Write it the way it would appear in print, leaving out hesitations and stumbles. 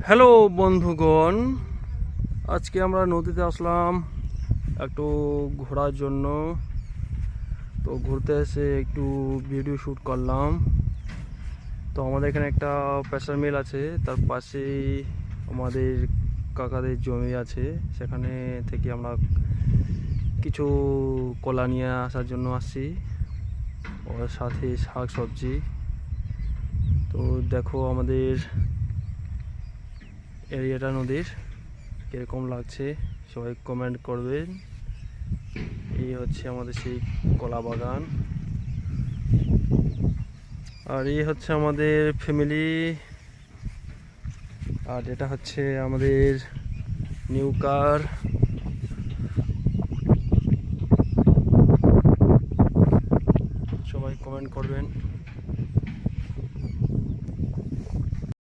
Hello বন্ধুগণ, আজকে আমরা নদীতে আসলাম একটু ঘোরার জন্য। তো ঘুরতে এসে একটু ভিডিও শ্যুট করলাম। তো আমাদের এখানে একটা প্রেসার মিল আছে, তার পাশেই আমাদের কাকাদের জমি আছে। সেখানে থেকে আমরা কিছু কলা নিয়ে আসার জন্য আসছি, ওর সাথে শাক সবজি। তো দেখো আমাদের এরিয়াটা নদীর কীরকম লাগছে সবাই কমেন্ট করবেন। এই হচ্ছে আমাদের সেই কলা বাগান, আর এই হচ্ছে আমাদের ফ্যামিলি, আর এটা হচ্ছে আমাদের নিউ কার। সবাই কমেন্ট করবেন।